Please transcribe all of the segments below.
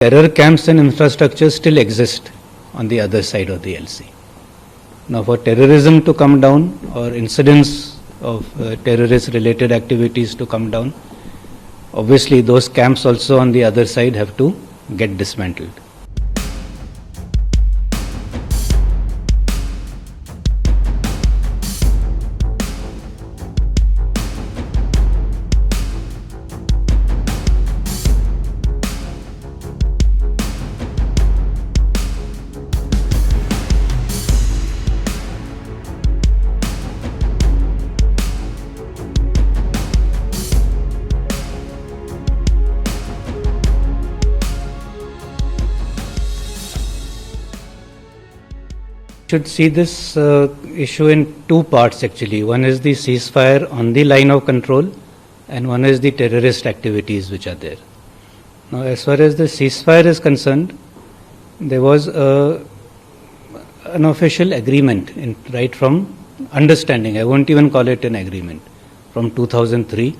Terror camps and infrastructure still exist on the other side of the LC. Now, for terrorism to come down or incidents of terrorist-related activities to come down, obviously those camps also on the other side have to get dismantled. Should see this issue in two parts actually. One is the ceasefire on the line of control and one is the terrorist activities which are there. Now, as far as the ceasefire is concerned, there was an official agreement right from understanding. I won't even call it an agreement. From 2003,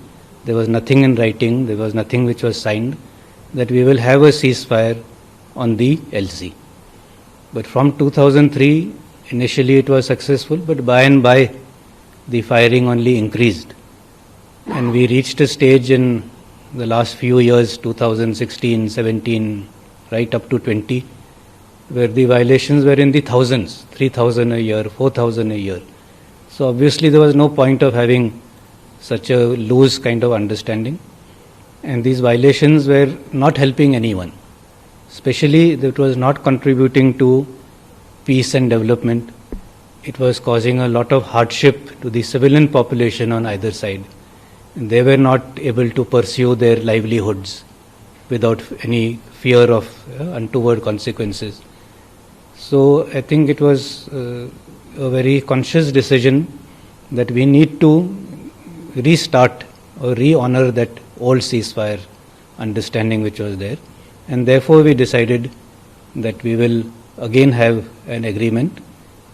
there was nothing in writing, there was nothing which was signed that we will have a ceasefire on the LC. But from 2003, initially it was successful, but by and by the firing only increased. And we reached a stage in the last few years, 2016, 17, right up to 20, where the violations were in the thousands, 3,000 a year, 4,000 a year. So obviously there was no point of having such a loose kind of understanding. And these violations were not helping anyone. Especially it was not contributing to peace and development. It was causing a lot of hardship to the civilian population on either side. And they were not able to pursue their livelihoods without any fear of untoward consequences. So I think it was a very conscious decision that we need to restart or re-honor that old ceasefire understanding which was there. And therefore we decided that we will again have an agreement,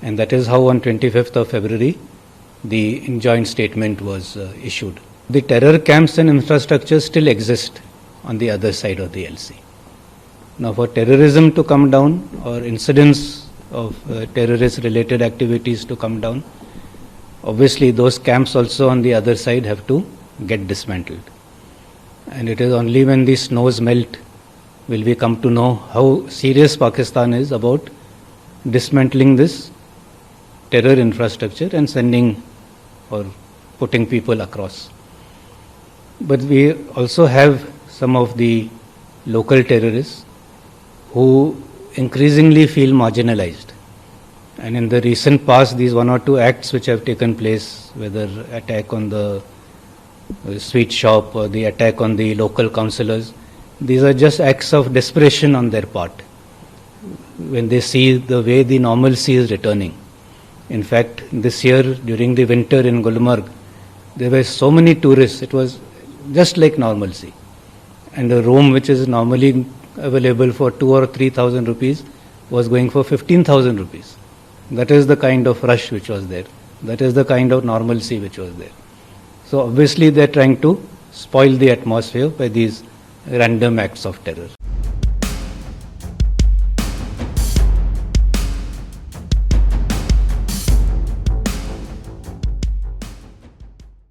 and that is how on 25th of February the joint statement was issued. The terror camps and infrastructure still exist on the other side of the LC. Now, for terrorism to come down or incidents of terrorist-related activities to come down, obviously those camps also on the other side have to get dismantled. And it is only when the snows melt will we come to know how serious Pakistan is about dismantling this terror infrastructure and sending or putting people across. But we also have some of the local terrorists who increasingly feel marginalized. And in the recent past, these one or two acts which have taken place, whether attack on the sweet shop or the attack on the local councillors, these are just acts of desperation on their part when they see the way the normalcy is returning. In fact, this year during the winter in Gulmarg, there were so many tourists, it was just like normalcy. And a room which is normally available for 2,000 or 3,000 rupees was going for 15,000 rupees. That is the kind of rush which was there. That is the kind of normalcy which was there. So obviously they are trying to spoil the atmosphere by these random acts of terror.